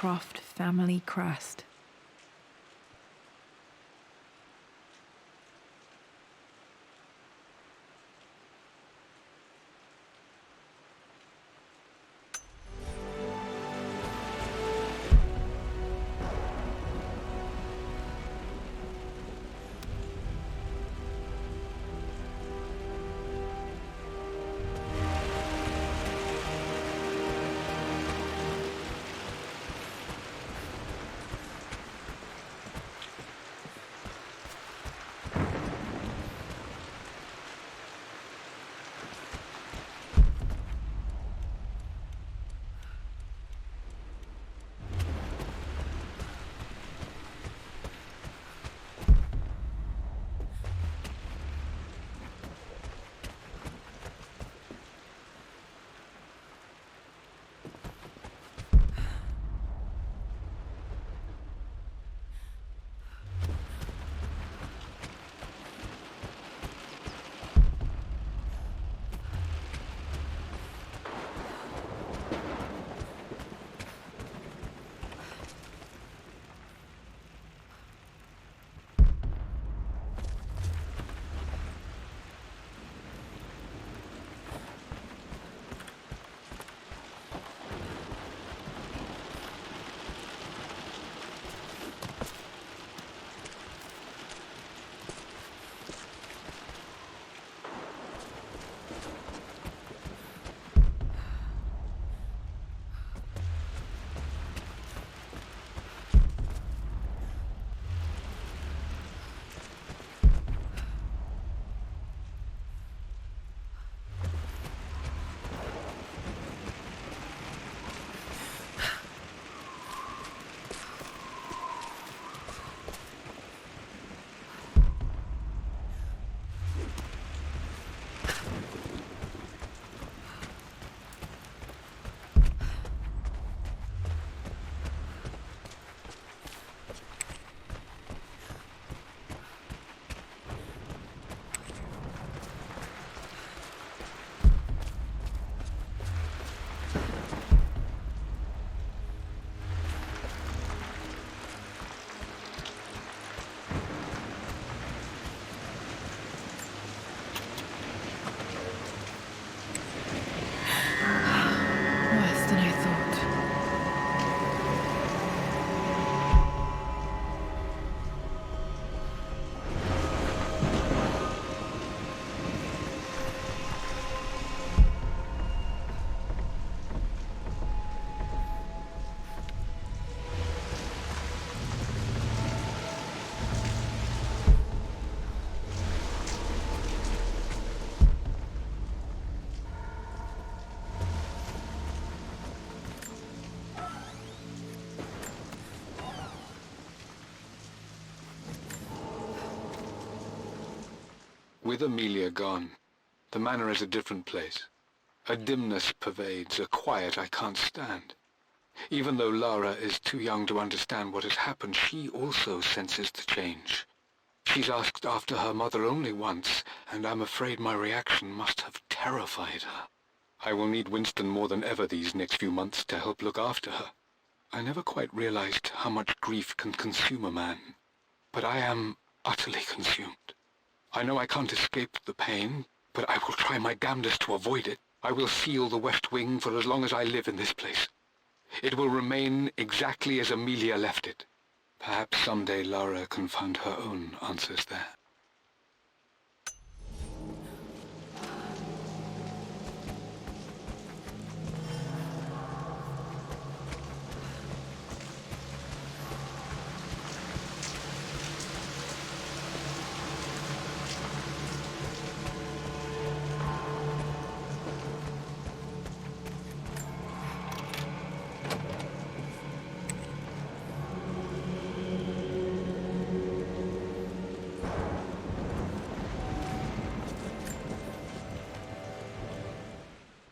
Croft family crest. Worse than I thought. With Amelia gone, the manor is a different place. A dimness pervades, a quiet I can't stand. Even though Lara is too young to understand what has happened, she also senses the change. She's asked after her mother only once, and I'm afraid my reaction must have terrified her. I will need Winston more than ever these next few months to help look after her. I never quite realized how much grief can consume a man, but I am utterly consumed. I know I can't escape the pain, but I will try my damnedest to avoid it. I will seal the West Wing for as long as I live in this place. It will remain exactly as Amelia left it. Perhaps someday Lara can find her own answers there.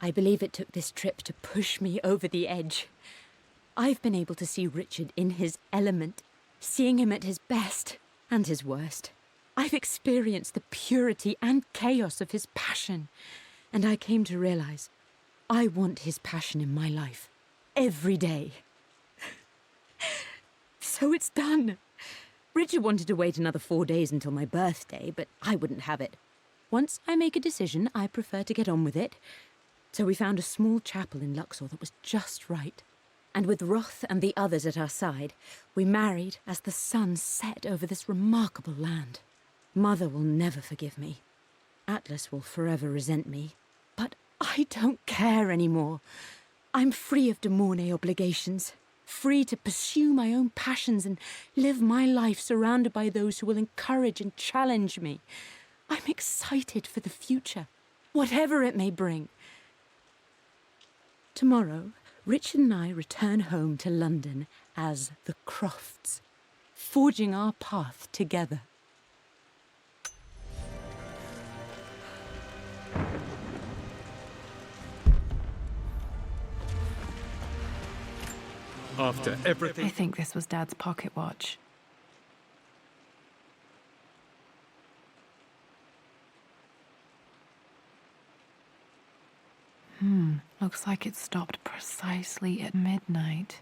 I believe it took this trip to push me over the edge. I've been able to see Richard in his element, seeing him at his best and his worst. I've experienced the purity and chaos of his passion, and I came to realize I want his passion in my life every day. So it's done. Richard wanted to wait another 4 days until my birthday, but I wouldn't have it. Once I make a decision, I prefer to get on with it. So we found a small chapel in Luxor that was just right. And with Roth and the others at our side, we married as the sun set over this remarkable land. Mother will never forgive me. Atlas will forever resent me. But I don't care anymore. I'm free of de Mornay obligations. Free to pursue my own passions and live my life surrounded by those who will encourage and challenge me. I'm excited for the future, whatever it may bring. Tomorrow, Richard and I return home to London as the Crofts, forging our path together. After everything... I think this was Dad's pocket watch. Looks like it stopped precisely at midnight.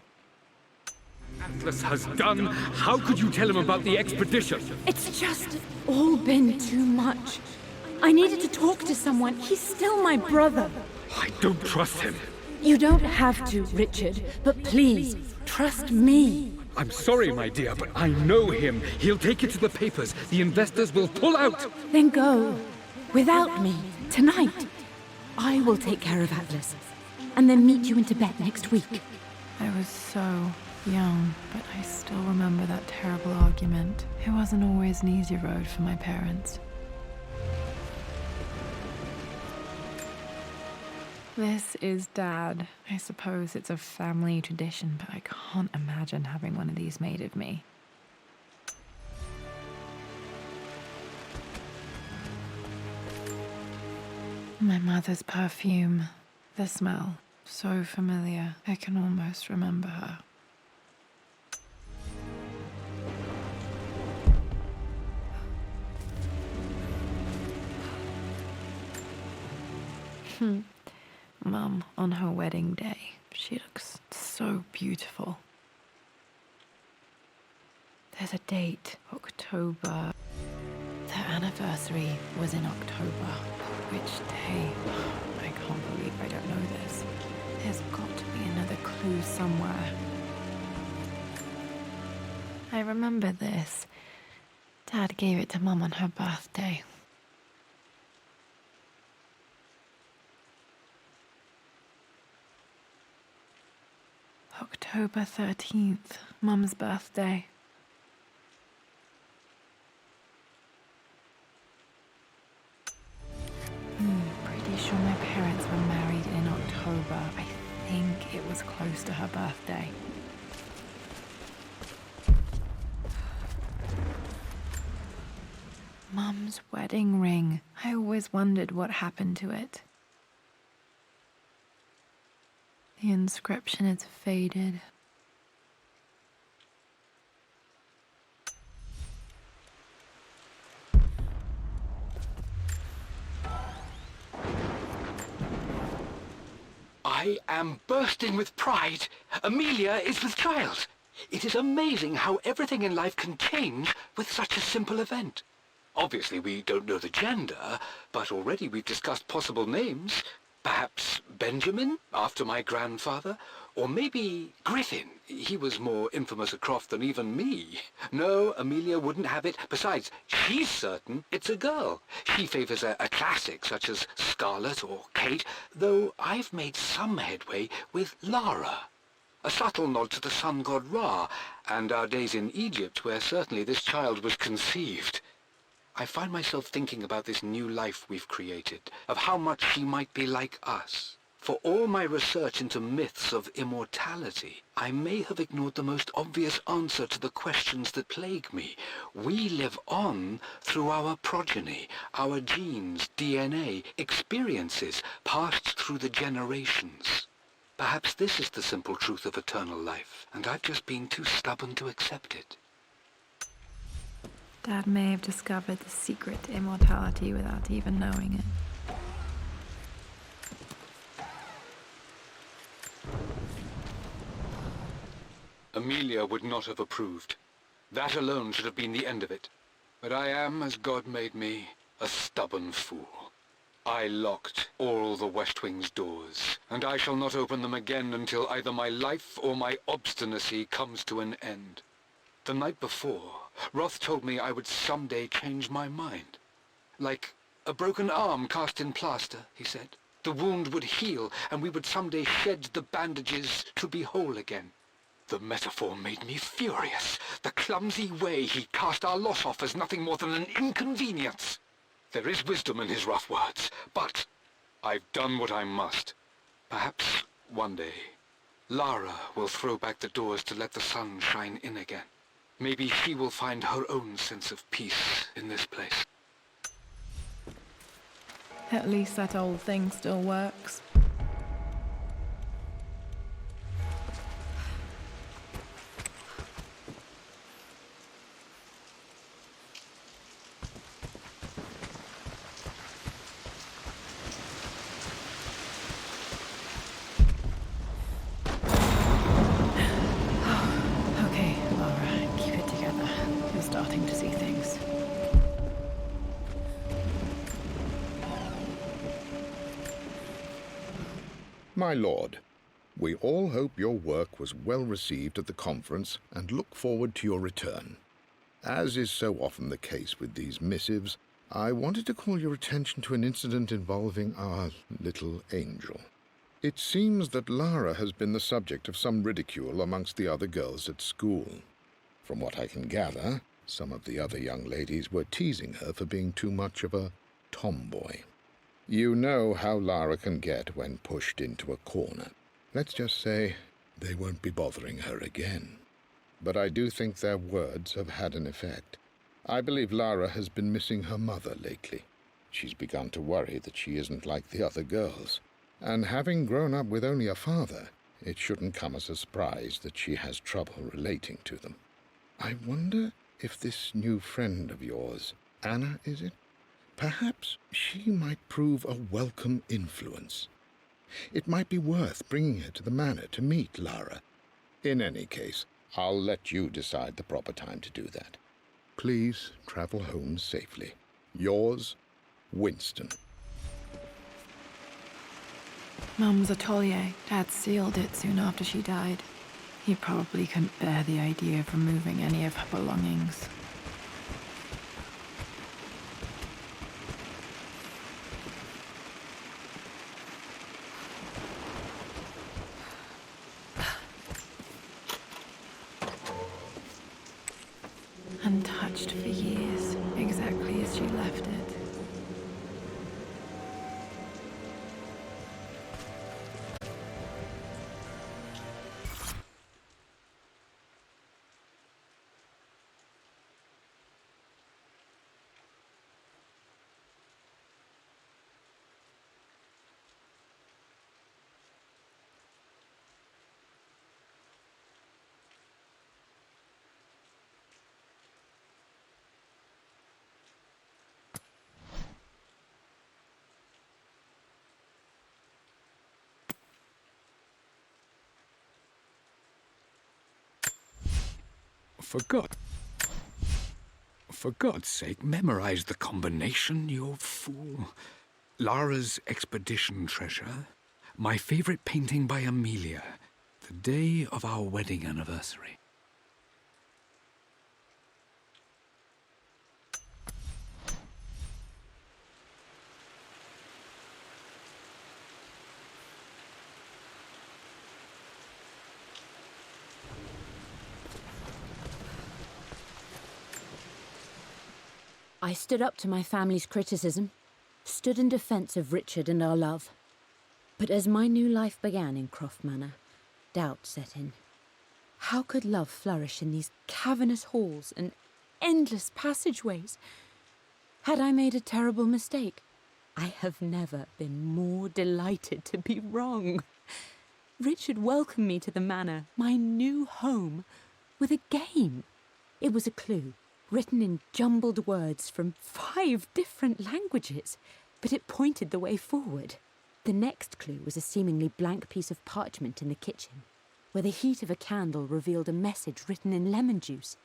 Atlas has done. How could you tell him about the expedition? It's just all been too much. I needed to talk to someone. He's still my brother. I don't trust him. You don't have to, Richard, but please, trust me. I'm sorry, my dear, but I know him. He'll take it to the papers. The investors will pull out. Then go. Without me, tonight. I will take care of Atlas, and then meet you in Tibet next week. I was so young, but I still remember that terrible argument. It wasn't always an easy road for my parents. This is Dad. I suppose it's a family tradition, but I can't imagine having one of these made of me. My mother's perfume. The smell. So familiar. I can almost remember her. Mum, on her wedding day. She looks so beautiful. There's a date. October. Their anniversary was in October. Which day? I can't believe I don't know this. There's got to be another clue somewhere. I remember this. Dad gave it to Mum on her birthday. October 13th, Mum's birthday. Pretty sure my parents were married in October. I think it was close to her birthday. Mum's wedding ring. I always wondered what happened to it. The inscription is faded. I am bursting with pride. Amelia is with child. It is amazing how everything in life can change with such a simple event. Obviously, we don't know the gender, but already we've discussed possible names. Perhaps Benjamin, after my grandfather, or maybe Griffin. He was more infamous a Croft than even me. No, Amelia wouldn't have it. Besides, she's certain it's a girl. She favors a classic such as Scarlet or Kate, though I've made some headway with Lara. A subtle nod to the sun god Ra, and our days in Egypt, where certainly this child was conceived. I find myself thinking about this new life we've created, of how much she might be like us. For all my research into myths of immortality, I may have ignored the most obvious answer to the questions that plague me. We live on through our progeny, our genes, DNA, experiences passed through the generations. Perhaps this is the simple truth of eternal life, and I've just been too stubborn to accept it. Dad may have discovered the secret to immortality without even knowing it. Amelia would not have approved. That alone should have been the end of it. But I am, as God made me, a stubborn fool. I locked all the West Wing's doors, and I shall not open them again until either my life or my obstinacy comes to an end. The night before, Roth told me I would someday change my mind. Like a broken arm cast in plaster, he said. The wound would heal, and we would someday shed the bandages to be whole again. The metaphor made me furious. The clumsy way he cast our loss off as nothing more than an inconvenience. There is wisdom in his rough words, but I've done what I must. Perhaps one day, Lara will throw back the doors to let the sun shine in again. Maybe she will find her own sense of peace in this place. At least that old thing still works. Okay, Lara, keep it together. You're starting to see things. My lord, we all hope your work was well received at the conference and look forward to your return. As is so often the case with these missives, I wanted to call your attention to an incident involving our little angel. It seems that Lara has been the subject of some ridicule amongst the other girls at school. From what I can gather, some of the other young ladies were teasing her for being too much of a tomboy. You know how Lara can get when pushed into a corner. Let's just say they won't be bothering her again. But I do think their words have had an effect. I believe Lara has been missing her mother lately. She's begun to worry that she isn't like the other girls. And having grown up with only a father, it shouldn't come as a surprise that she has trouble relating to them. I wonder if this new friend of yours, Anna, is it? Perhaps she might prove a welcome influence. It might be worth bringing her to the manor to meet Lara. In any case, I'll let you decide the proper time to do that. Please travel home safely. Yours, Winston. Mum's atelier. Dad sealed it soon after she died. He probably couldn't bear the idea of removing any of her belongings. Untouched for years, exactly as she left it. For God's sake, memorize the combination, you fool. Lara's expedition treasure, my favorite painting by Amelia, the day of our wedding anniversary. I stood up to my family's criticism, stood in defense of Richard and our love. But as my new life began in Croft Manor, doubt set in. How could love flourish in these cavernous halls and endless passageways? Had I made a terrible mistake? I have never been more delighted to be wrong. Richard welcomed me to the manor, my new home, with a game. It was a clue, written in jumbled words from 5 different languages, but it pointed the way forward. The next clue was a seemingly blank piece of parchment in the kitchen. where the heat of a candle revealed a message written in lemon juice.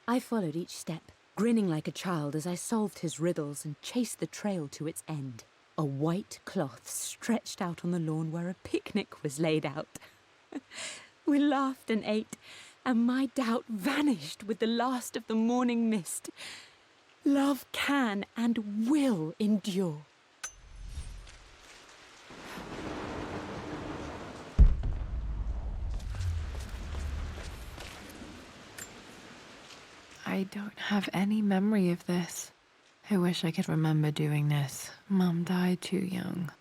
I followed each step, grinning like a child as I solved his riddles and chased the trail to its end. A white cloth stretched out on the lawn where a picnic was laid out. We laughed and ate, and my doubt vanished with the last of the morning mist. Love can and will endure. I don't have any memory of this. I wish I could remember doing this. Mum died too young.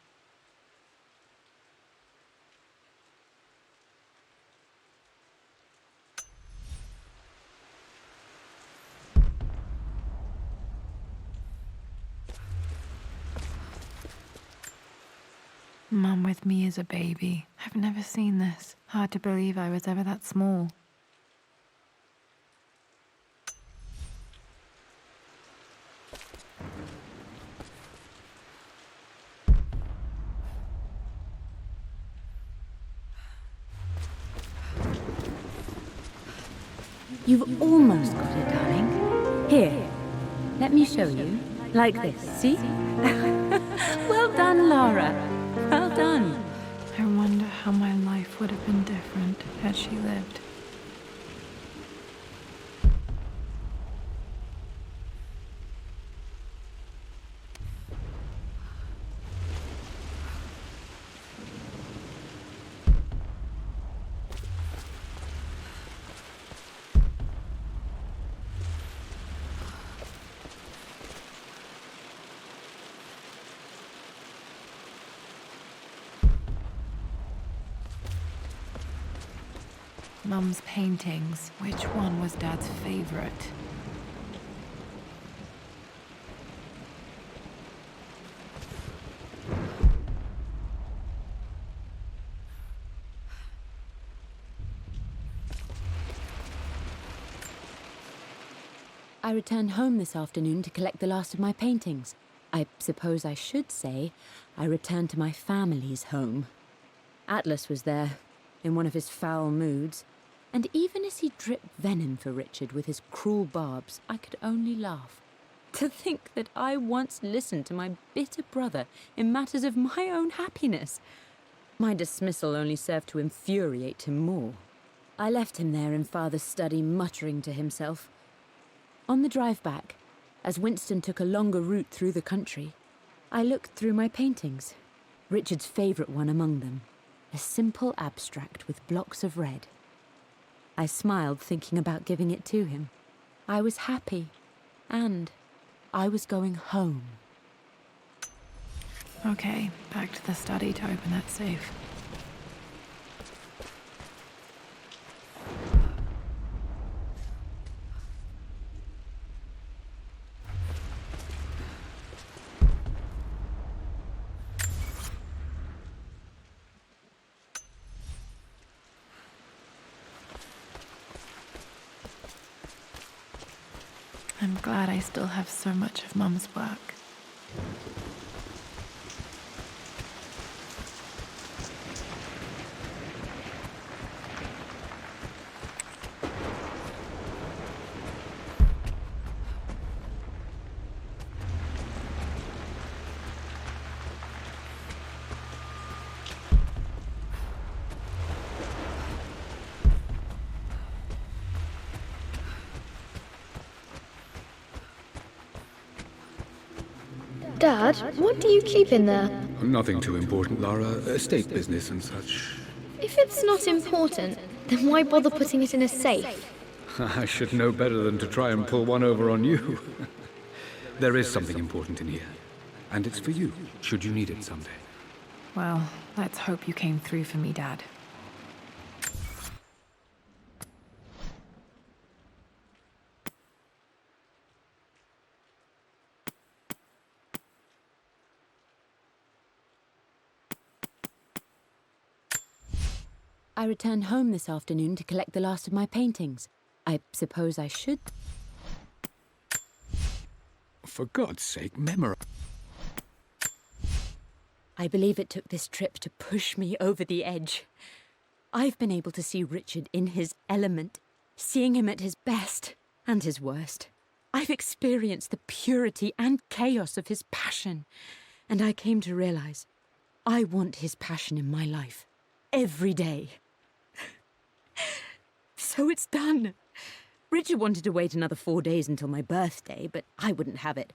Mum with me as a baby. I've never seen this. Hard to believe I was ever that small. You've almost got it, darling. Here, let me show you. Like this, see? Well done, Lara. Well done. I wonder how my life would have been different had she lived. Mum's paintings. Which one was Dad's favorite? I returned home this afternoon to collect the last of my paintings. I suppose I should say I returned to my family's home. Atlas was there, in one of his foul moods, and even as he dripped venom for Richard with his cruel barbs, I could only laugh. To think that I once listened to my bitter brother in matters of my own happiness. My dismissal only served to infuriate him more. I left him there in Father's study, muttering to himself. On the drive back, as Winston took a longer route through the country, I looked through my paintings, Richard's favourite one among them, a simple abstract with blocks of red. I smiled, thinking about giving it to him. I was happy, and I was going home. Okay, back to the study to open that safe. I'm glad I still have so much of Mum's work. Dad, what do you keep in there? Nothing too important, Lara. Estate business and such. If it's not important, then why bother putting it in a safe? I should know better than to try and pull one over on you. There is something important in here. And it's for you, should you need it someday. Well, let's hope you came through for me, Dad. I returned home this afternoon to collect the last of my paintings. I suppose I should. For God's sake, memorize. I believe it took this trip to push me over the edge. I've been able to see Richard in his element, seeing him at his best and his worst. I've experienced the purity and chaos of his passion, and I came to realize I want his passion in my life every day. So it's done. Richard wanted to wait another 4 days until my birthday, but I wouldn't have it.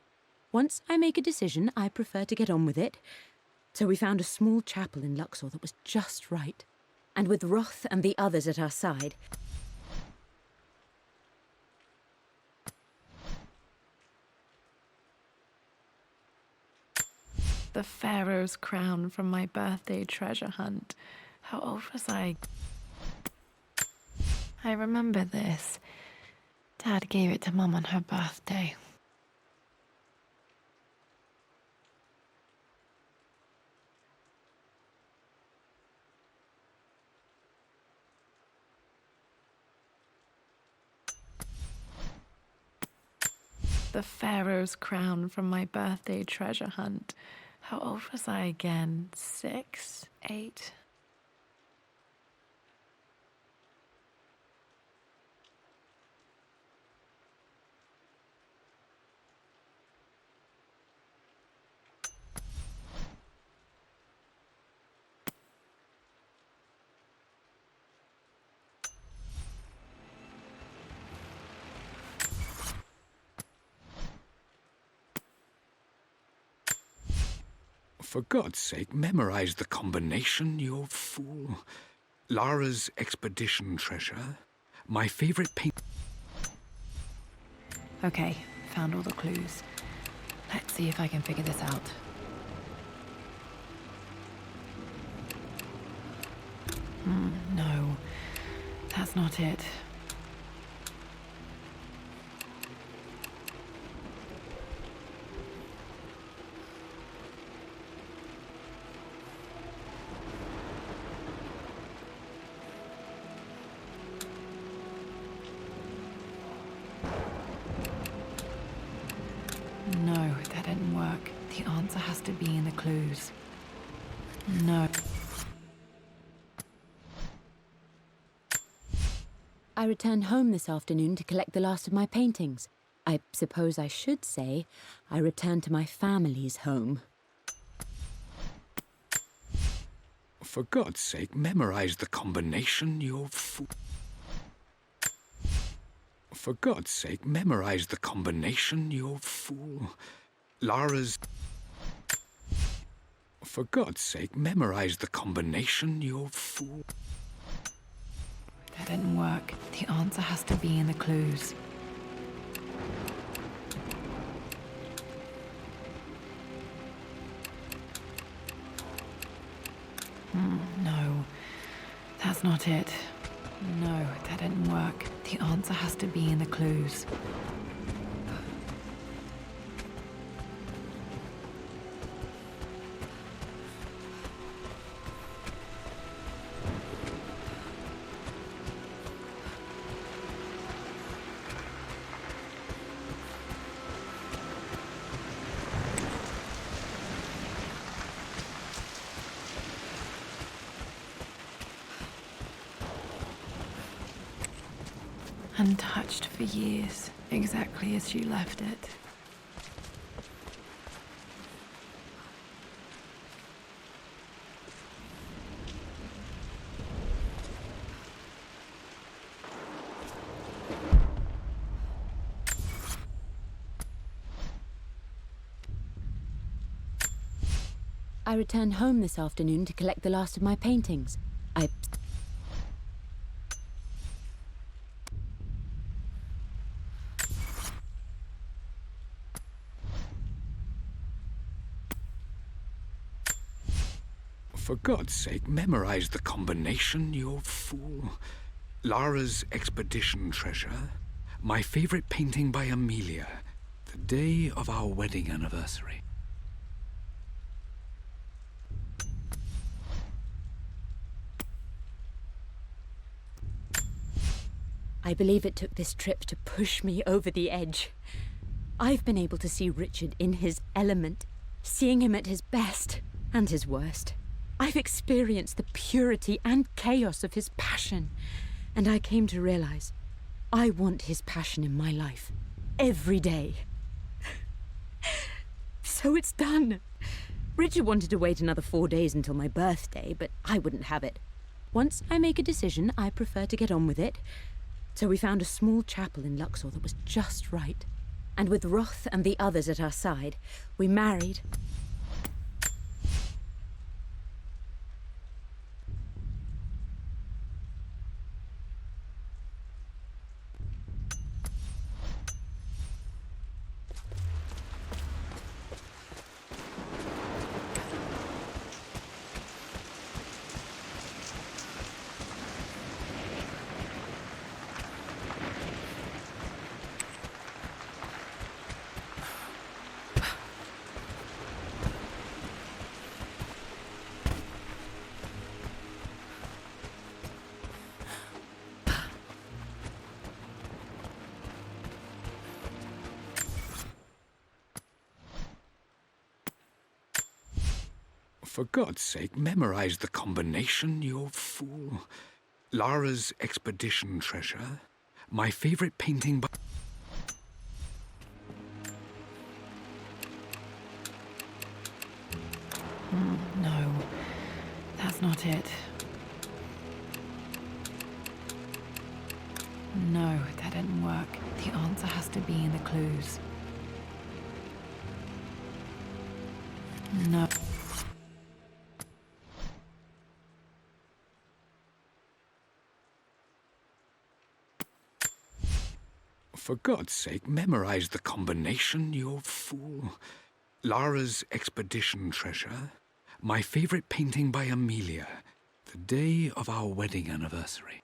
Once I make a decision, I prefer to get on with it. So we found a small chapel in Luxor that was just right. And with Roth and the others at our side, The Pharaoh's crown from my birthday treasure hunt. How old was I? I remember this. Dad gave it to Mum on her birthday. The Pharaoh's crown from my birthday treasure hunt. How old was I again? 6? 8? For God's sake, memorize the combination, you fool. Lara's expedition treasure. My favorite paint... Okay, found all the clues. Let's see if I can figure this out. No, that's not it. No, that didn't work. The answer has to be in the clues. No. I returned home this afternoon to collect the last of my paintings. I suppose I should say I returned to my family's home. For God's sake, memorize the combination, you fool. For God's sake, memorize the combination, you fool. Lara's... For God's sake, memorize the combination, you fool. That didn't work. The answer has to be in the clues. No, that's not it. No, that didn't work. The answer has to be in the clues. Untouched for years, exactly as she left it. I returned home this afternoon to collect the last of my paintings. For God's sake, memorize the combination, you fool. Lara's expedition treasure. My favorite painting by Amelia. The day of our wedding anniversary. I believe it took this trip to push me over the edge. I've been able to see Richard in his element, seeing him at his best and his worst. I've experienced the purity and chaos of his passion, and I came to realize I want his passion in my life every day. So it's done. Richard wanted to wait another 4 days until my birthday, but I wouldn't have it. Once I make a decision, I prefer to get on with it. So we found a small chapel in Luxor that was just right. And with Roth and the others at our side, we married. For God's sake, memorize the combination, you fool. Lara's expedition treasure. My favorite painting by... No, that's not it. No, that didn't work. The answer has to be in the clues. No. For God's sake, memorize the combination, you fool. Lara's expedition treasure. My favorite painting by Amelia. The day of our wedding anniversary.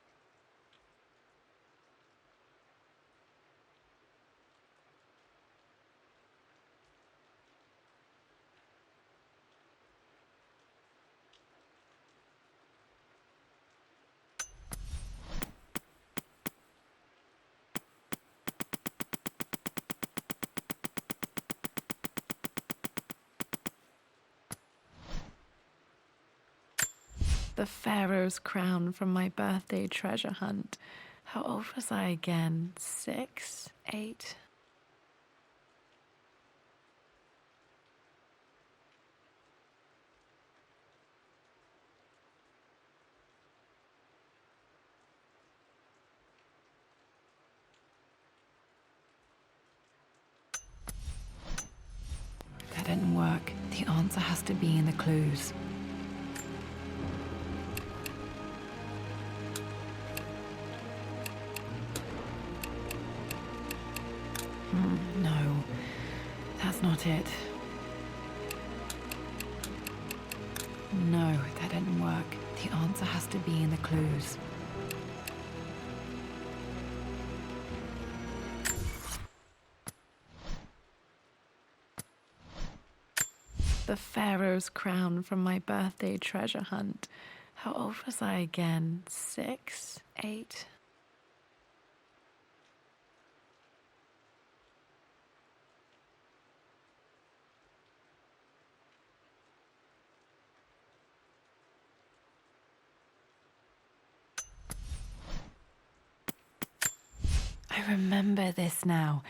The Pharaoh's crown from my birthday treasure hunt. How old was I again? 6? 8? That didn't work. The answer has to be in the clues. No, that's not it. No, that didn't work. The answer has to be in the clues. The Pharaoh's crown from my birthday treasure hunt. How old was I again? 6? 8? I remember this now.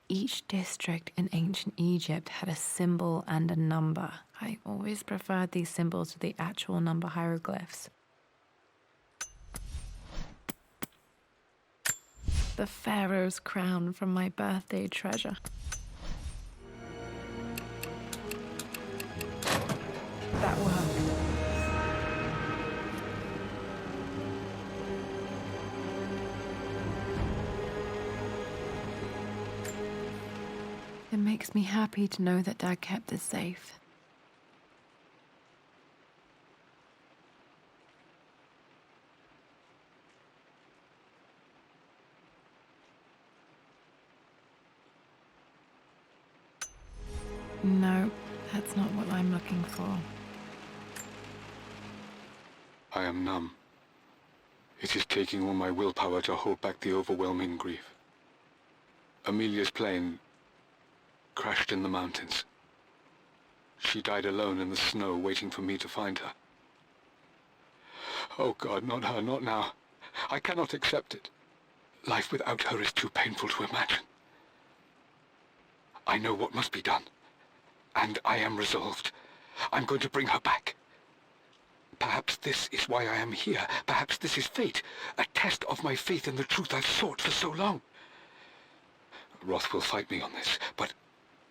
Each district in ancient Egypt had a symbol and a number. I always preferred these symbols to the actual number hieroglyphs. The Pharaoh's crown from my birthday treasure. That worked. It makes me happy to know that Dad kept this safe. No, that's not what I'm looking for. I am numb. It is taking all my willpower to hold back the overwhelming grief. Amelia's plane crashed in the mountains. She died alone in the snow, waiting for me to find her. Oh God, not her, not now. I cannot accept it. Life without her is too painful to imagine. I know what must be done, and I am resolved. I'm going to bring her back. Perhaps this is why I am here. Perhaps this is fate, a test of my faith in the truth I've sought for so long. Roth will fight me on this, but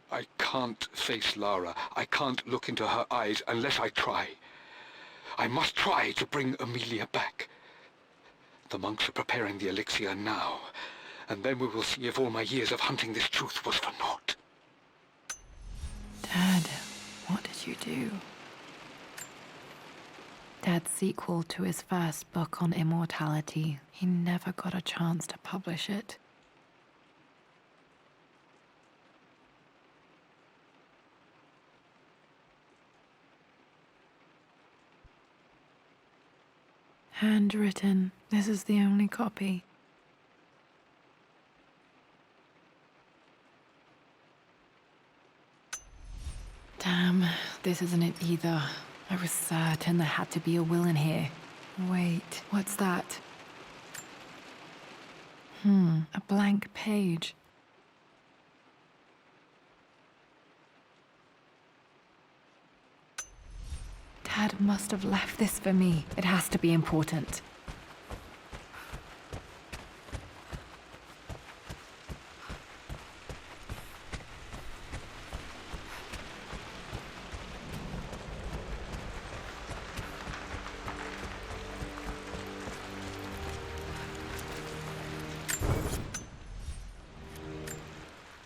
I can't face Lara. I can't look into her eyes unless I try. I must try to bring Amelia back. The monks are preparing the elixir now, and then we will see if all my years of hunting this truth was for naught. Dad, what did you do? Dad's sequel to his first book on immortality. He never got a chance to publish it. Handwritten. This is the only copy. Damn, this isn't it either. I was certain there had to be a will in here. Wait, what's that? A blank page. Dad must have left this for me. It has to be important.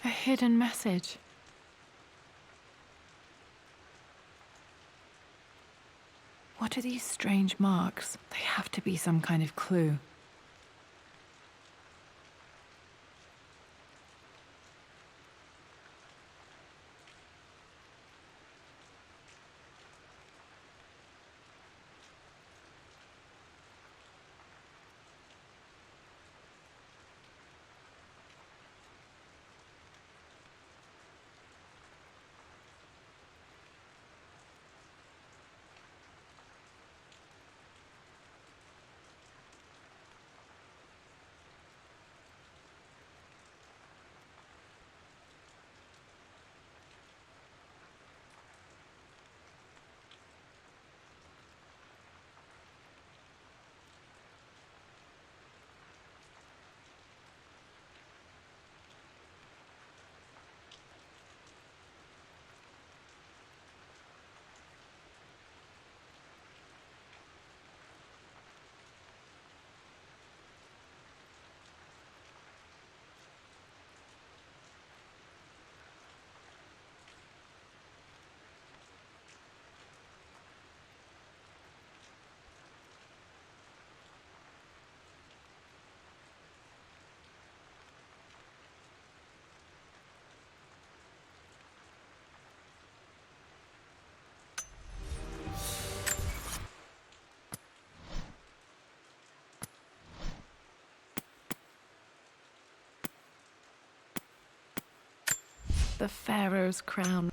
A hidden message. What are these strange marks? They have to be some kind of clue. The Pharaoh's crown.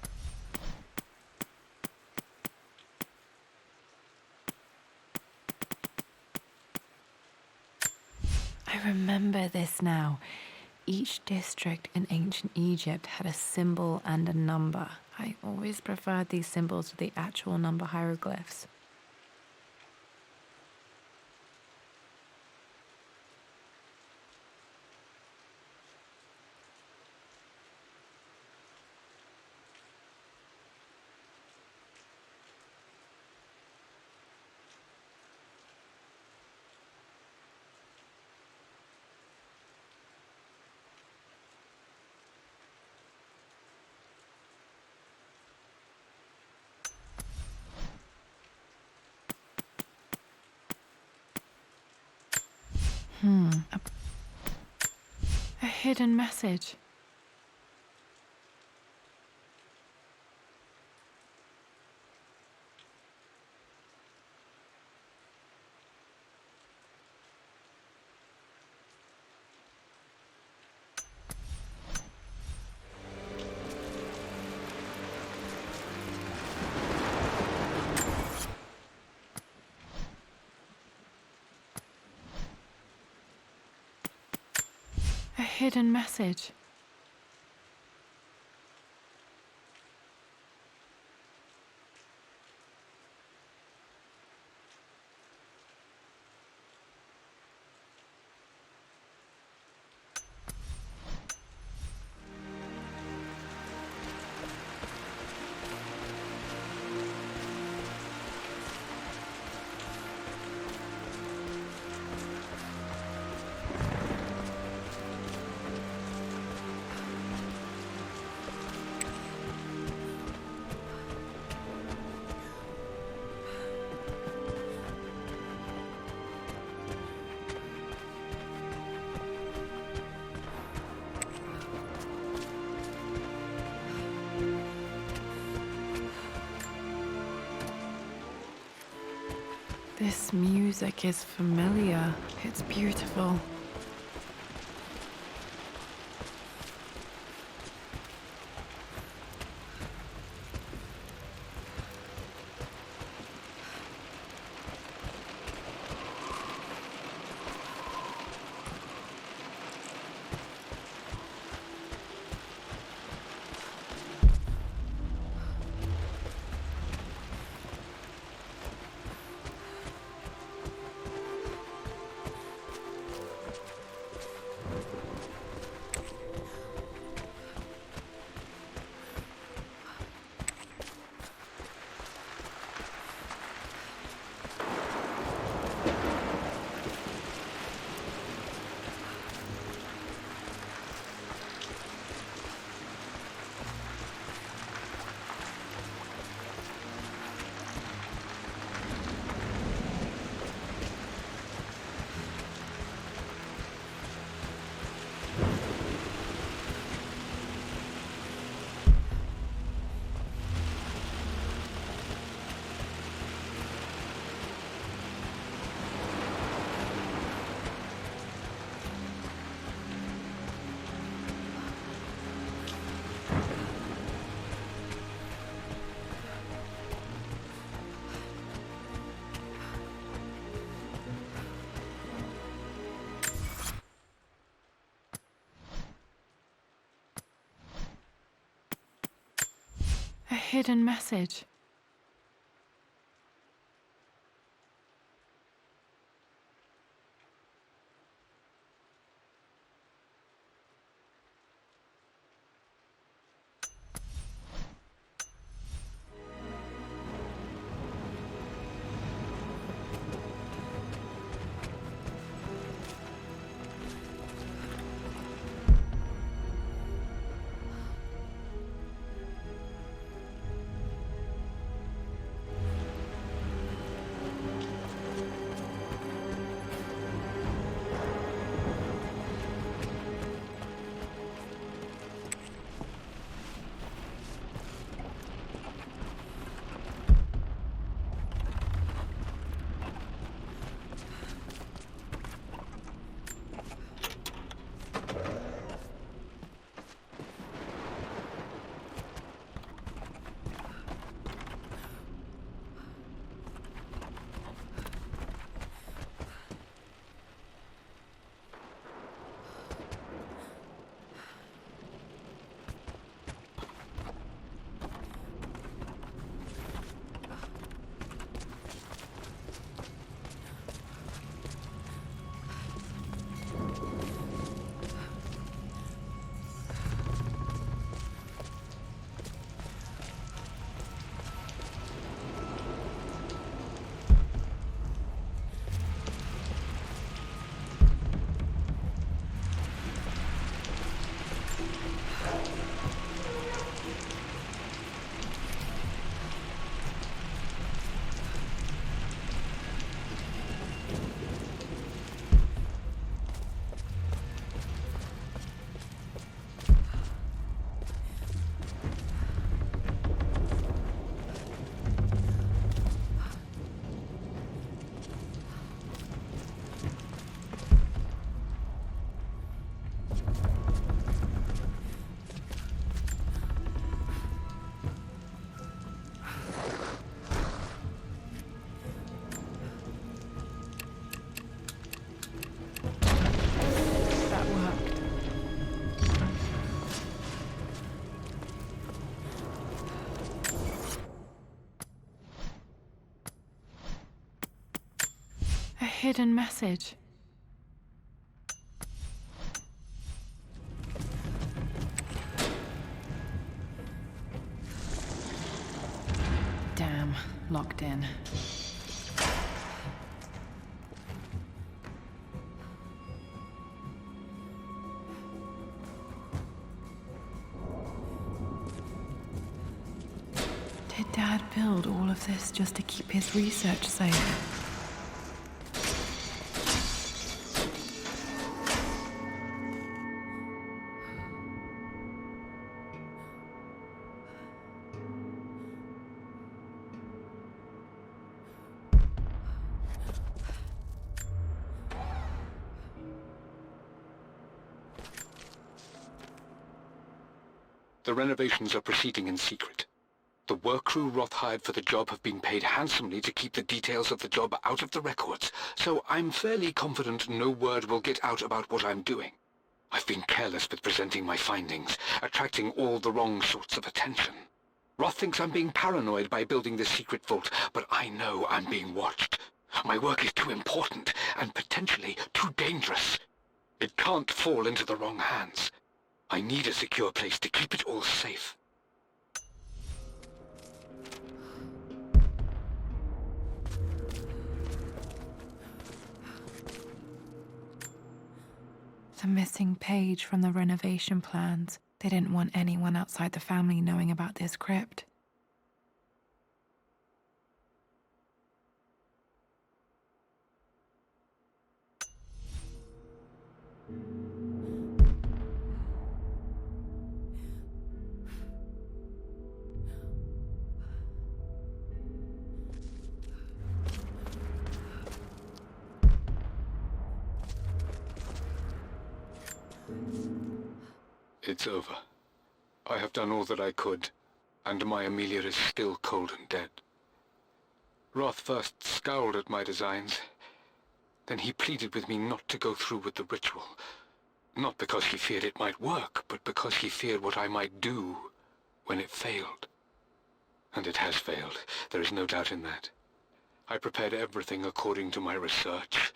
I remember this now. Each district in ancient Egypt had a symbol and a number. I always preferred these symbols to the actual number hieroglyphs. A hidden message. hidden message. This music is familiar. It's beautiful. A hidden message. hidden message. Damn, locked in. Did Dad build all of this just to keep his research safe? The renovations are proceeding in secret. The work crew Roth hired for the job have been paid handsomely to keep the details of the job out of the records, so I'm fairly confident no word will get out about what I'm doing. I've been careless with presenting my findings, attracting all the wrong sorts of attention. Roth thinks I'm being paranoid by building this secret vault, but I know I'm being watched. My work is too important, and potentially too dangerous. It can't fall into the wrong hands. I need a secure place to keep it all safe. The missing page from the renovation plans. They didn't want anyone outside the family knowing about this crypt. It's over. I have done all that I could, and my Amelia is still cold and dead. Roth first scowled at my designs. Then he pleaded with me not to go through with the ritual. Not because he feared it might work, but because he feared what I might do when it failed. And it has failed. There is no doubt in that. I prepared everything according to my research.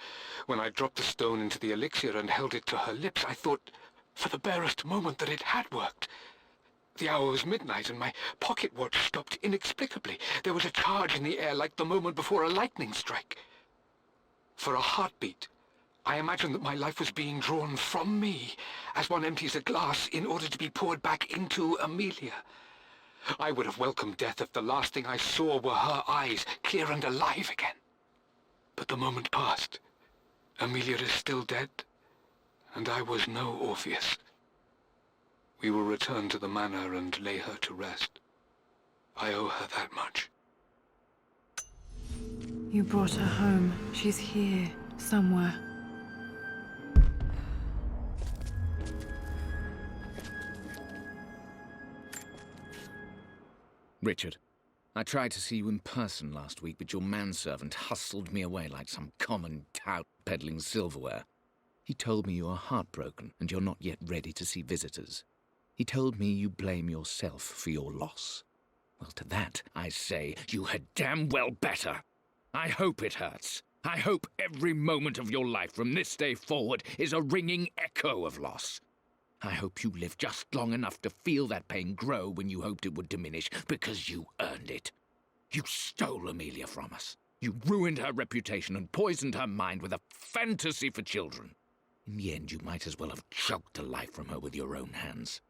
When I dropped the stone into the elixir and held it to her lips, I thought for the barest moment that it had worked. The hour was midnight and my pocket watch stopped inexplicably. There was a charge in the air like the moment before a lightning strike. For a heartbeat, I imagined that my life was being drawn from me as one empties a glass in order to be poured back into Amelia. I would have welcomed death if the last thing I saw were her eyes, clear and alive again. But the moment passed. Amelia is still dead, and I was no Orpheus. We will return to the manor and lay her to rest. I owe her that much. You brought her home. She's here, somewhere. Richard, I tried to see you in person last week, but your manservant hustled me away like some common tout peddling silverware. He told me you are heartbroken and you're not yet ready to see visitors. He told me you blame yourself for your loss. Well, to that, I say you had damn well better. I hope it hurts. I hope every moment of your life from this day forward is a ringing echo of loss. I hope you live just long enough to feel that pain grow when you hoped it would diminish, because you earned it. You stole Amelia from us. You ruined her reputation and poisoned her mind with a fantasy for children. In the end, you might as well have choked the life from her with your own hands.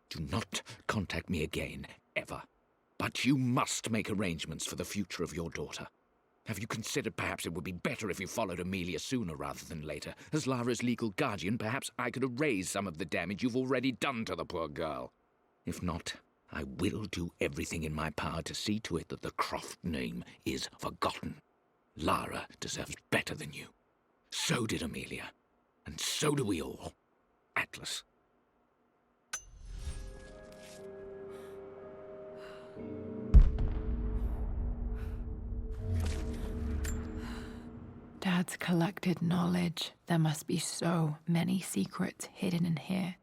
Do not contact me again, ever. But you must make arrangements for the future of your daughter. Have you considered perhaps it would be better if you followed Amelia sooner rather than later? As Lara's legal guardian, perhaps I could erase some of the damage you've already done to the poor girl. If not, I will do everything in my power to see to it that the Croft name is forgotten. Lara deserves better than you. So did Amelia. And so do we all. Atlas. Dad's collected knowledge. There must be so many secrets hidden in here.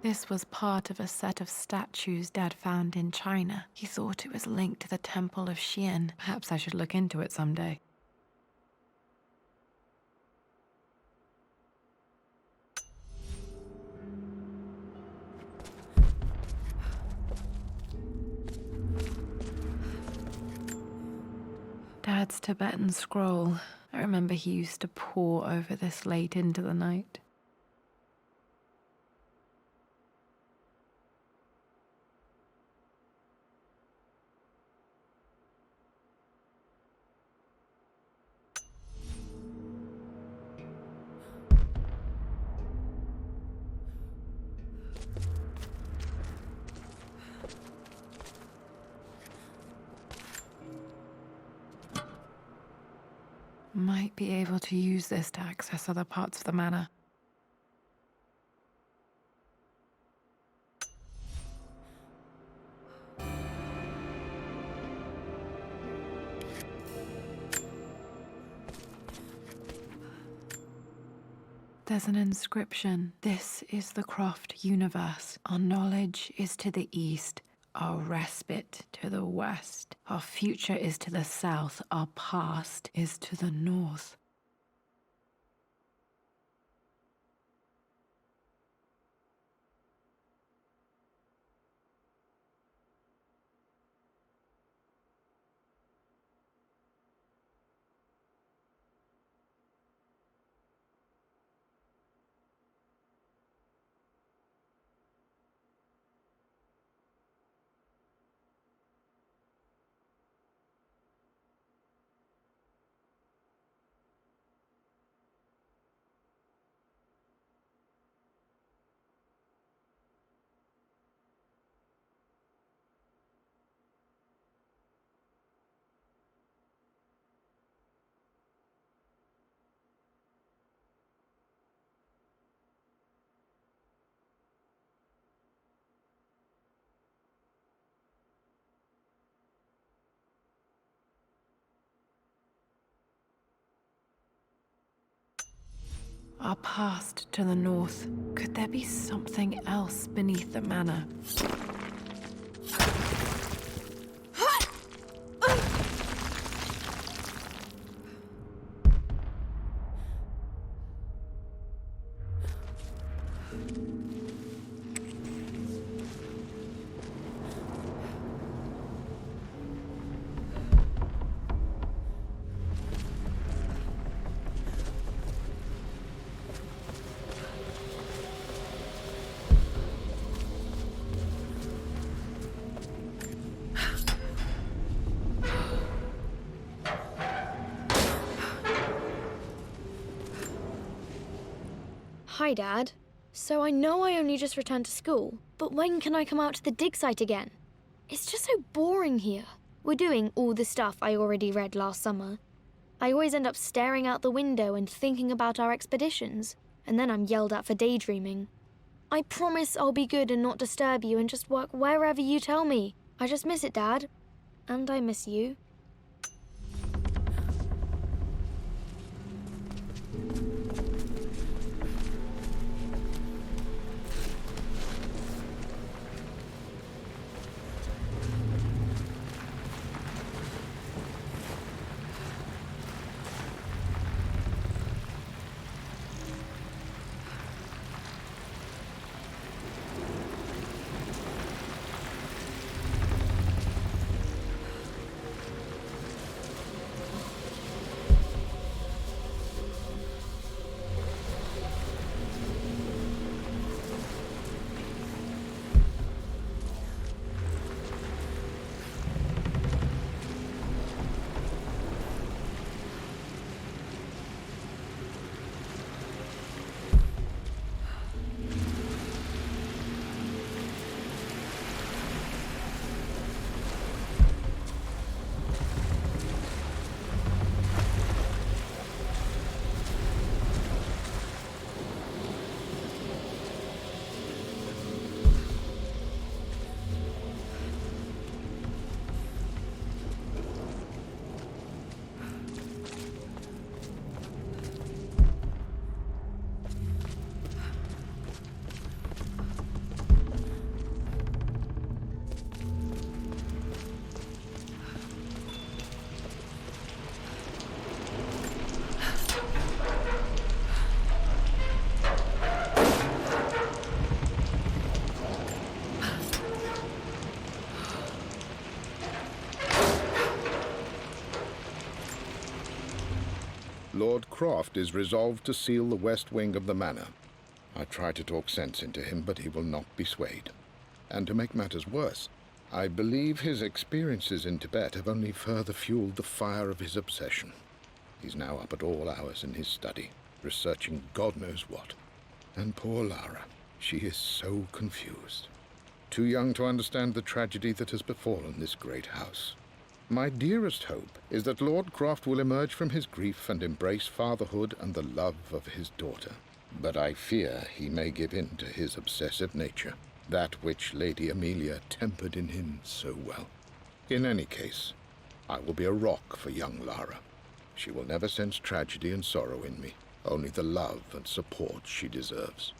This was part of a set of statues Dad found in China. He thought it was linked to the Temple of Xian. Perhaps I should look into it someday. Dad's Tibetan scroll. I remember he used to pore over this late into the night. Might be able to use this to access other parts of the manor. There's an inscription. This is the Croft universe. Our knowledge is to the east, our respite to the west. Our future is to the south, our past is to the north. Our past to the north. Could there be something else beneath the manor? Hi, Dad. So I know I only just returned to school, but when can I come out to the dig site again? It's just so boring here. We're doing all the stuff I already read last summer. I always end up staring out the window and thinking about our expeditions, and then I'm yelled at for daydreaming. I promise I'll be good and not disturb you and just work wherever you tell me. I just miss it, Dad. And I miss you. Lord Croft is resolved to seal the west wing of the manor. I try to talk sense into him, but he will not be swayed. And to make matters worse, I believe his experiences in Tibet have only further fueled the fire of his obsession. He's now up at all hours in his study, researching God knows what. And poor Lara, she is so confused. Too young to understand the tragedy that has befallen this great house. My dearest hope is that Lord Croft will emerge from his grief and embrace fatherhood and the love of his daughter. But I fear he may give in to his obsessive nature, that which Lady Amelia tempered in him so well. In any case, I will be a rock for young Lara. She will never sense tragedy and sorrow in me, only the love and support she deserves.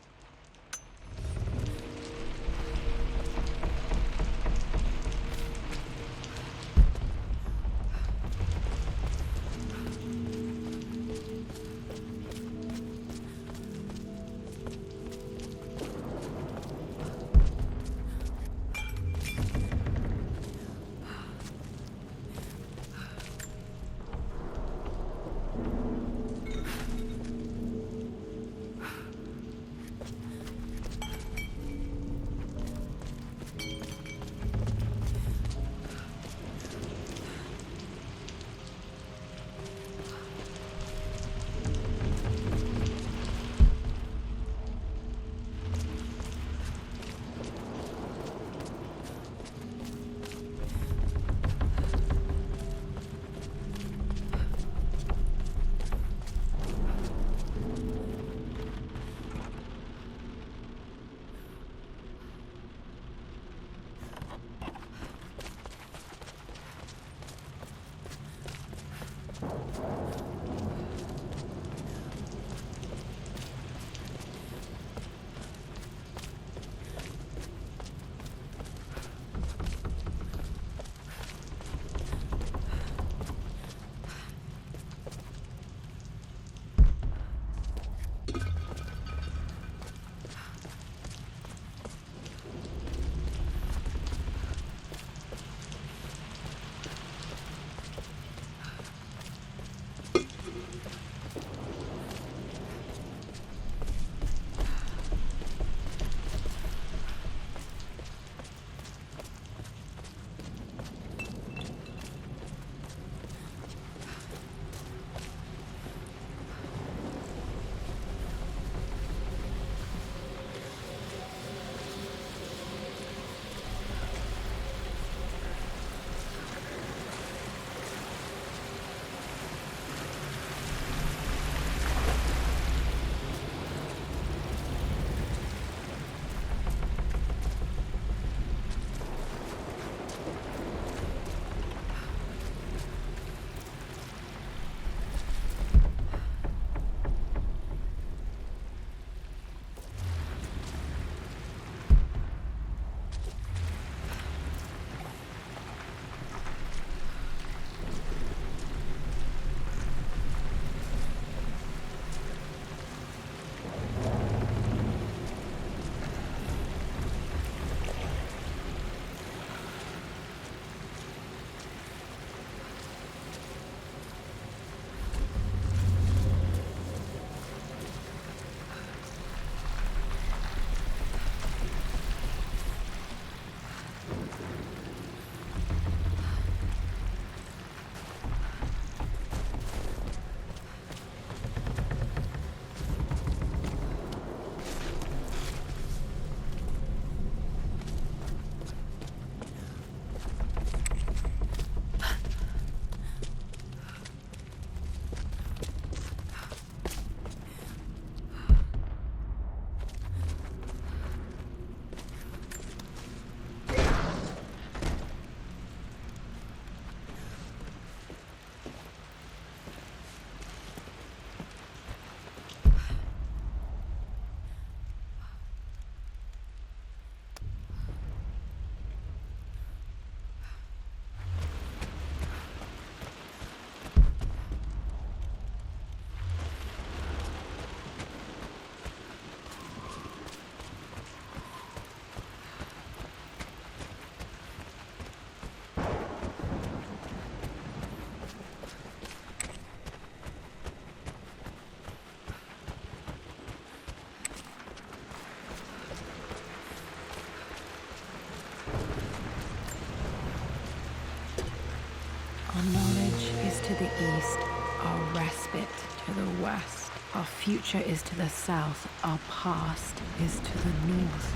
Our knowledge is to the east, our respite to the west. Our future is to the south, our past is to the north.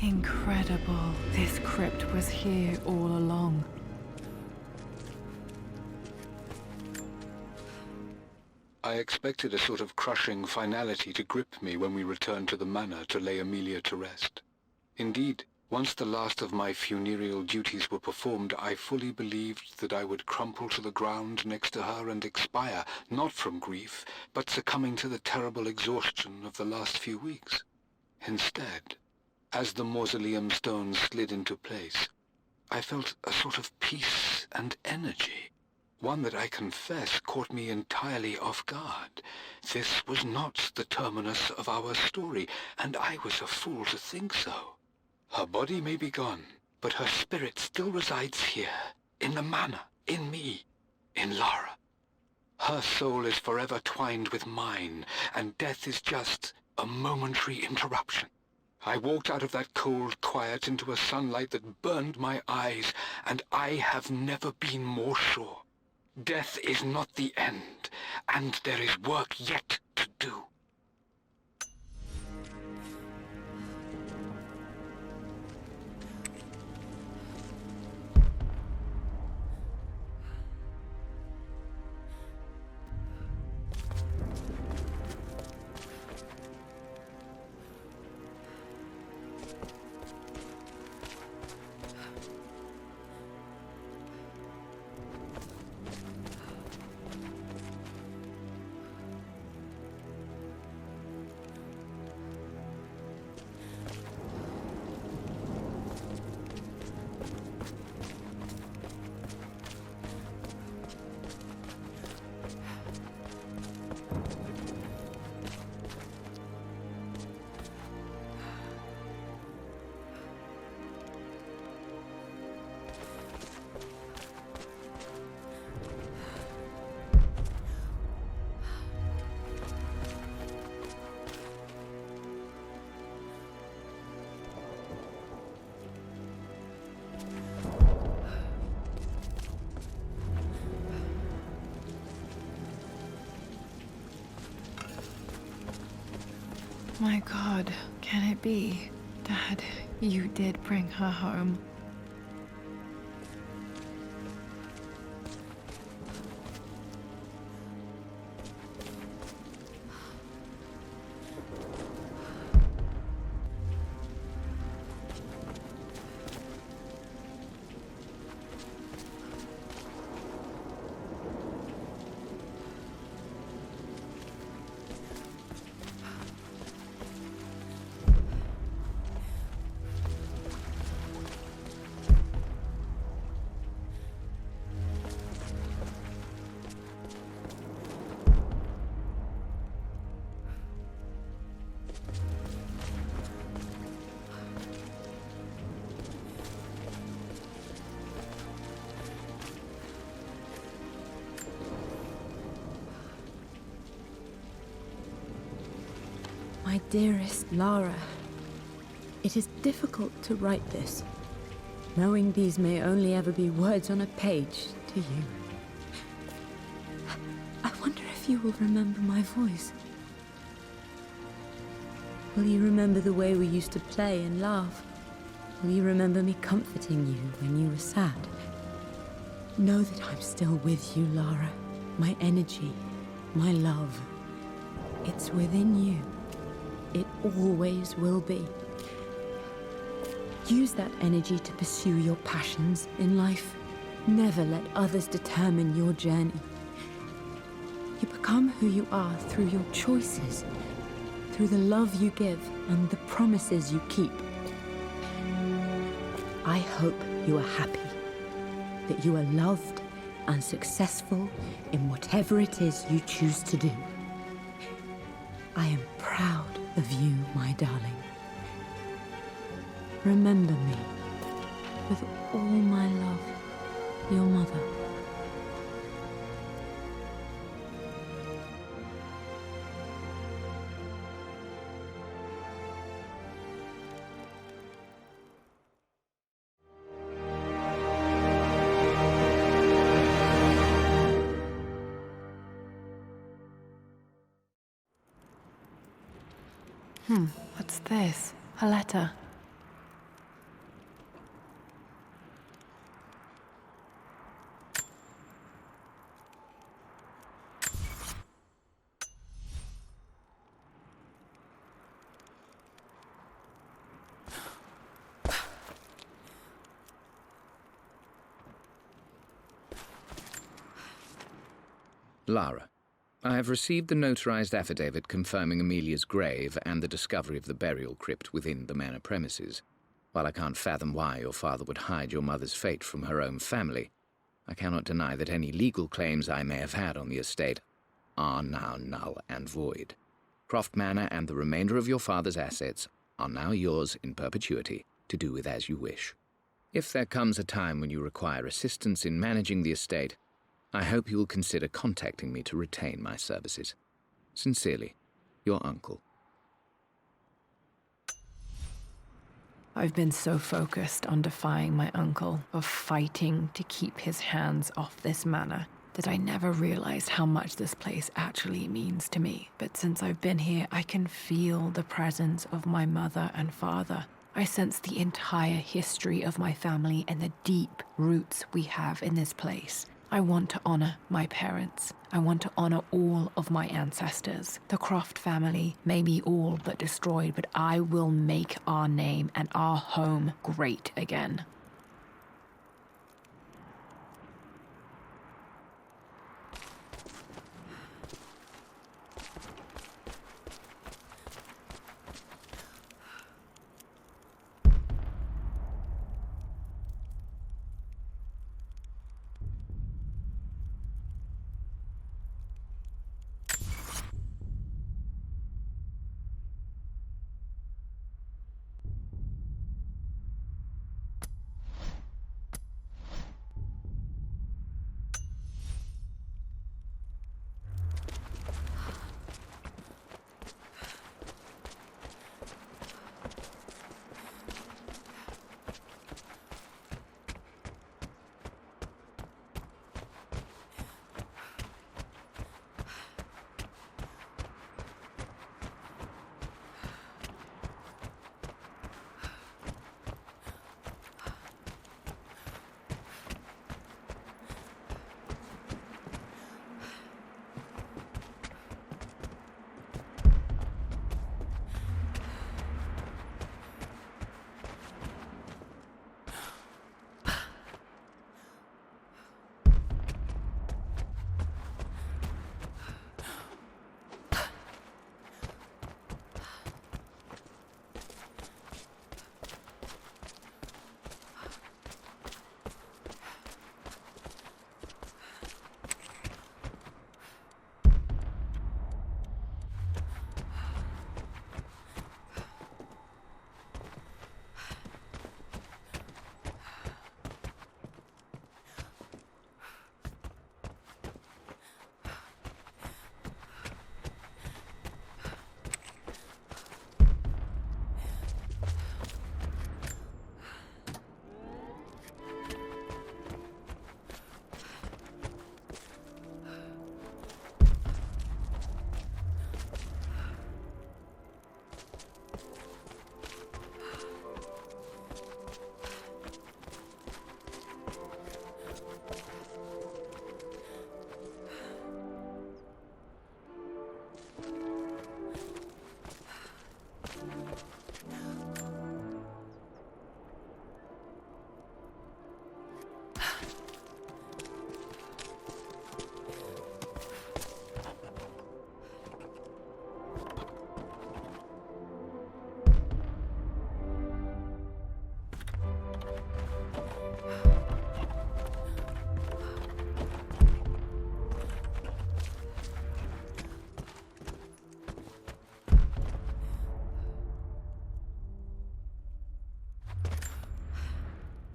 Incredible. This crypt was here all along. I expected a sort of crushing finality to grip me when we returned to the manor to lay Amelia to rest. Indeed, once the last of my funereal duties were performed, I fully believed that I would crumple to the ground next to her and expire, not from grief, but succumbing to the terrible exhaustion of the last few weeks. Instead, as the mausoleum stones slid into place, I felt a sort of peace and energy, one that I confess caught me entirely off guard. This was not the terminus of our story, and I was a fool to think so. Her body may be gone, but her spirit still resides here, in the manor, in me, in Lara. Her soul is forever twined with mine, and death is just a momentary interruption. I walked out of that cold quiet into a sunlight that burned my eyes, and I have never been more sure. Death is not the end, and there is work yet to do. My God, can it be? Dad, you did bring her home. My dearest Lara, it is difficult to write this, knowing these may only ever be words on a page to you. I wonder if you will remember my voice. Will you remember the way we used to play and laugh? Will you remember me comforting you when you were sad? Know that I'm still with you, Lara. My energy, my love. It's within you. It always will be. Use that energy to pursue your passions in life. Never let others determine your journey. You become who you are through your choices, through the love you give and the promises you keep. I hope you are happy, that you are loved and successful in whatever it is you choose to do. I am proud of you, my darling. Remember me, with all my love, your mother. What's this? A letter. Lara, I have received the notarized affidavit confirming Amelia's grave and the discovery of the burial crypt within the manor premises. While I can't fathom why your father would hide your mother's fate from her own family, I cannot deny that any legal claims I may have had on the estate are now null and void. Croft Manor and the remainder of your father's assets are now yours in perpetuity to do with as you wish. If there comes a time when you require assistance in managing the estate, I hope you will consider contacting me to retain my services. Sincerely, your uncle. I've been so focused on defying my uncle, of fighting to keep his hands off this manor, that I never realized how much this place actually means to me. But since I've been here, I can feel the presence of my mother and father. I sense the entire history of my family and the deep roots we have in this place. I want to honor my parents. I want to honor all of my ancestors. The Croft family may be all but destroyed, but I will make our name and our home great again.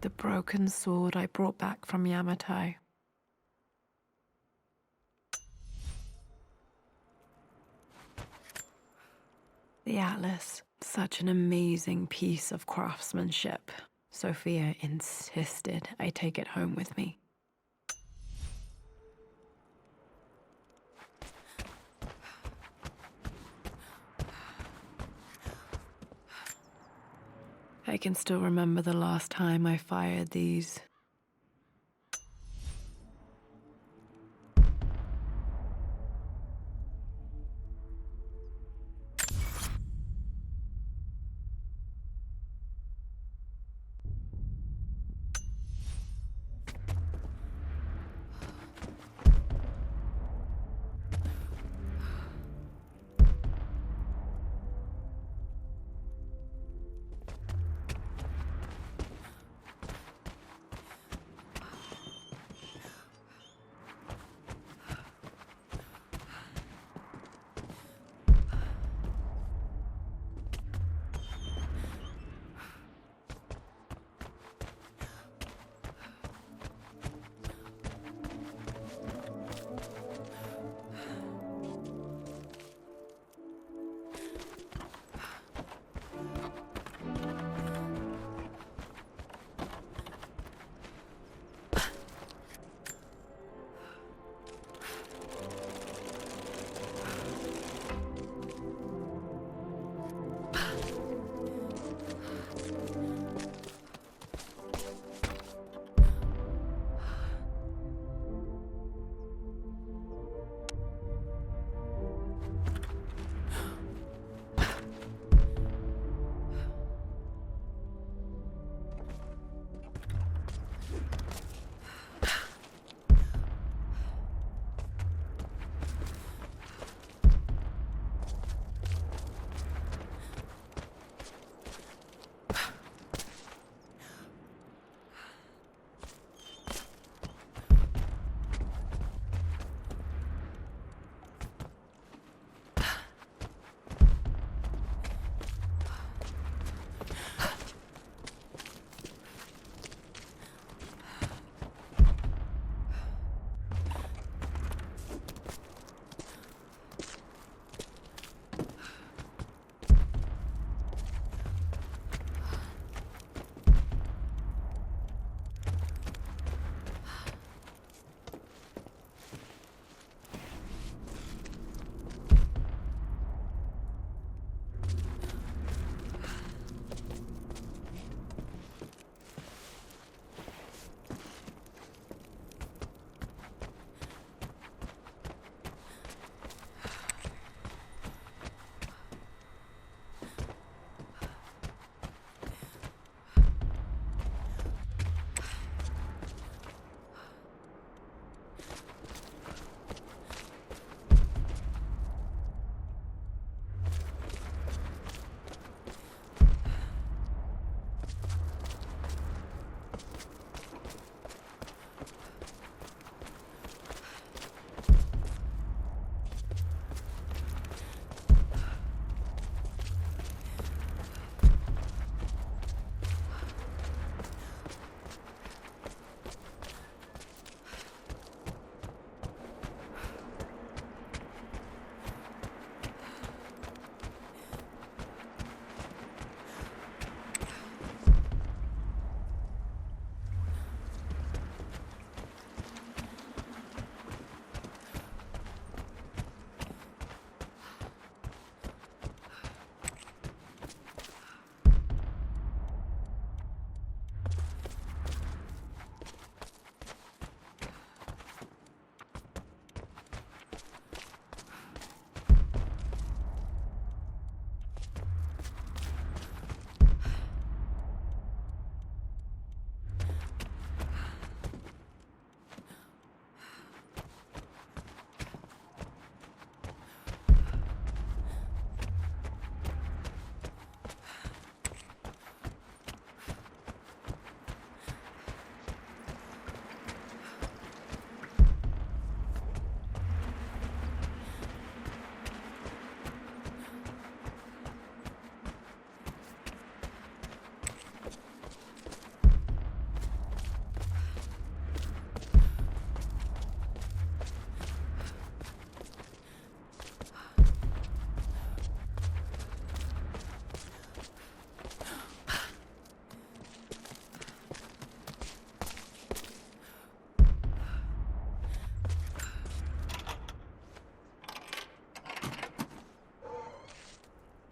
the broken sword I brought back from Yamato. The atlas, such an amazing piece of craftsmanship. Sophia insisted I take it home with me. I can still remember the last time I fired these.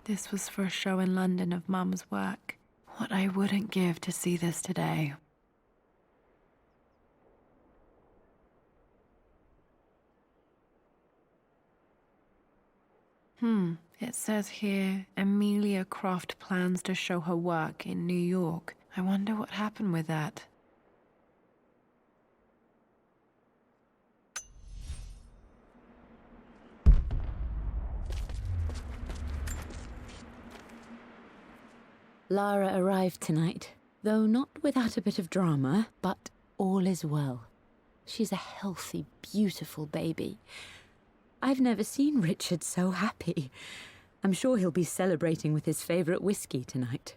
This was for a show in London of Mum's work. What I wouldn't give to see this today. It says here, Emilia Croft plans to show her work in New York. I wonder what happened with that. Lara arrived tonight, though not without a bit of drama, but all is well. She's a healthy, beautiful baby. I've never seen Richard so happy. I'm sure he'll be celebrating with his favourite whiskey tonight.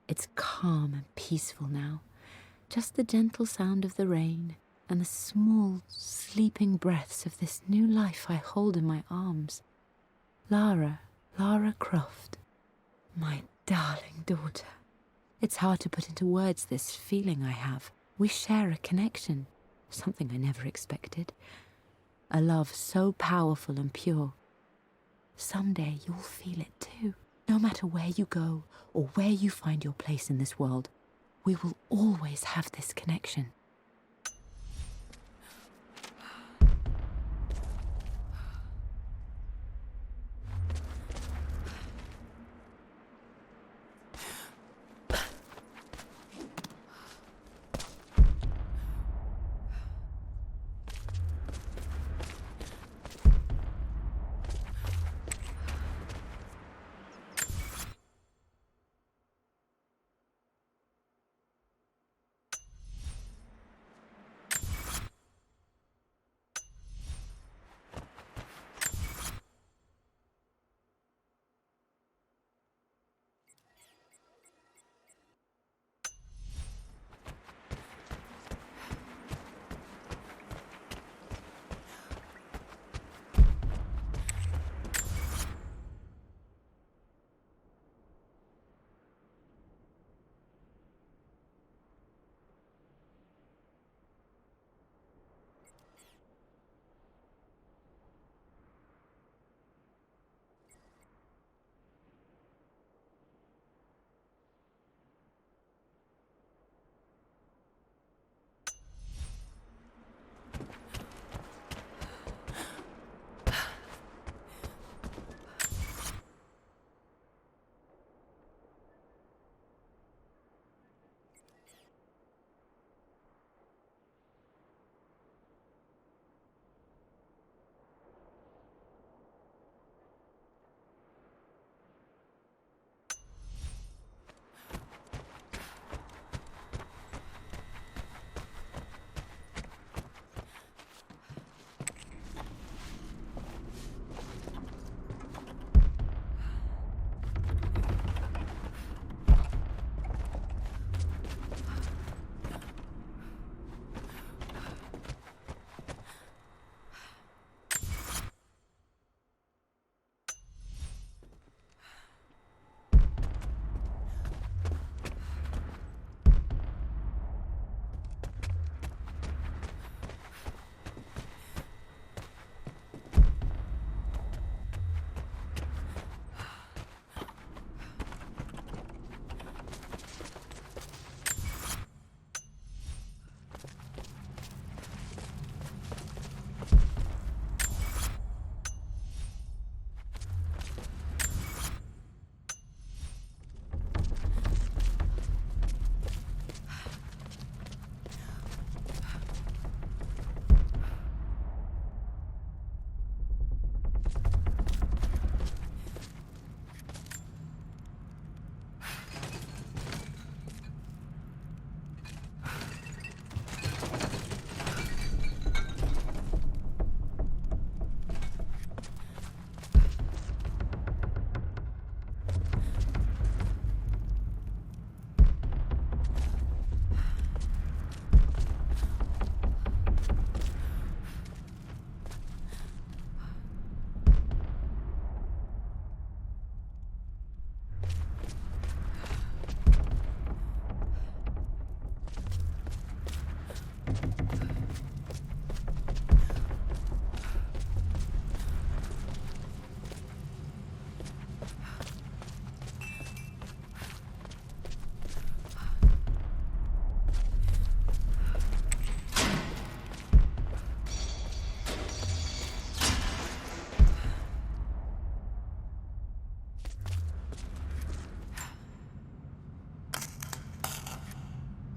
It's calm and peaceful now. Just the gentle sound of the rain and the small, sleeping breaths of this new life I hold in my arms. Lara Croft, my darling daughter. It's hard to put into words this feeling I have. We share a connection, something I never expected. A love so powerful and pure. Someday you'll feel it too. No matter where you go or where you find your place in this world, we will always have this connection.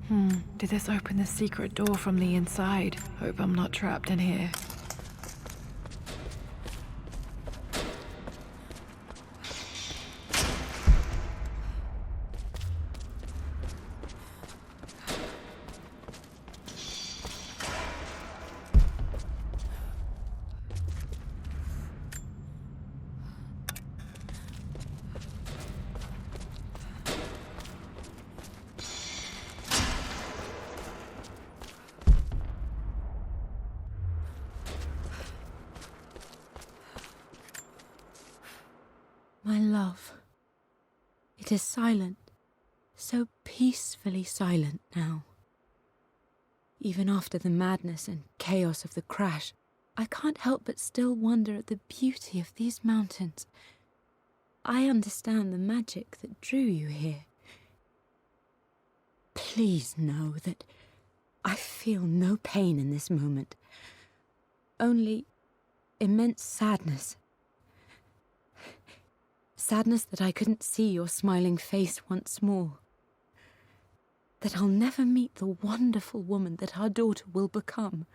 Did this open the secret door from the inside? Hope I'm not trapped in here. My love, it is silent, so peacefully silent now. Even after the madness and chaos of the crash, I can't help but still wonder at the beauty of these mountains. I understand the magic that drew you here. Please know that I feel no pain in this moment, only immense sadness. Sadness that I couldn't see your smiling face once more. That I'll never meet the wonderful woman that our daughter will become.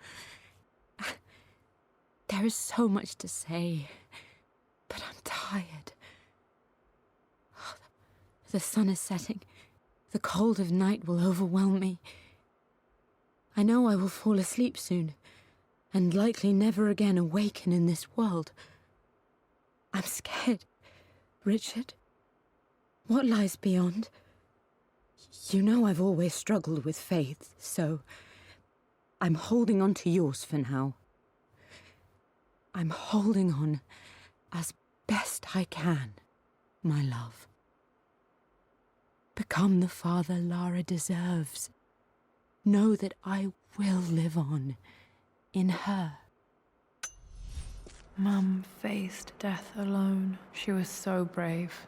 There is so much to say, but I'm tired. The sun is setting. The cold of night will overwhelm me. I know I will fall asleep soon, and likely never again awaken in this world. I'm scared. Richard, what lies beyond? You know I've always struggled with faith, so I'm holding on to yours for now. I'm holding on as best I can, my love. Become the father Lara deserves. Know that I will live on in her. Mum faced death alone. She was so brave.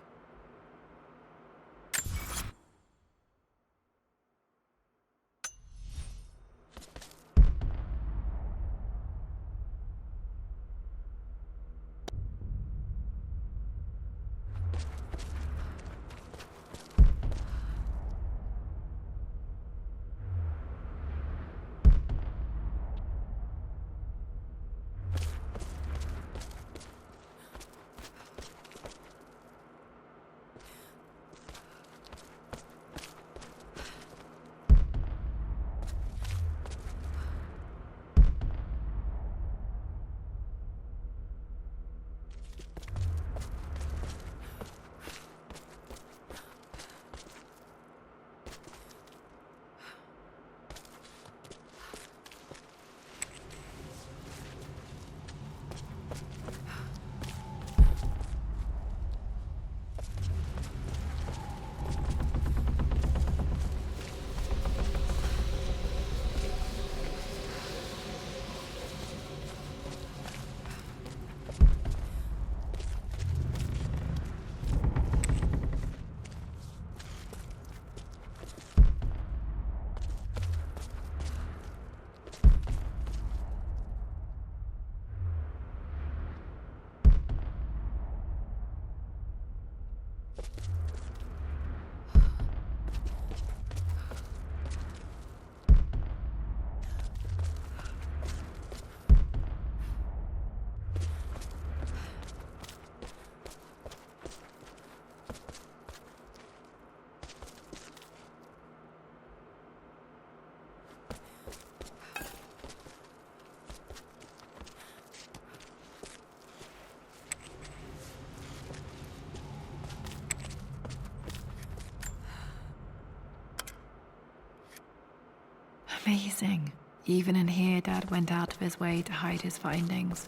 Amazing. Even in here, Dad went out of his way to hide his findings.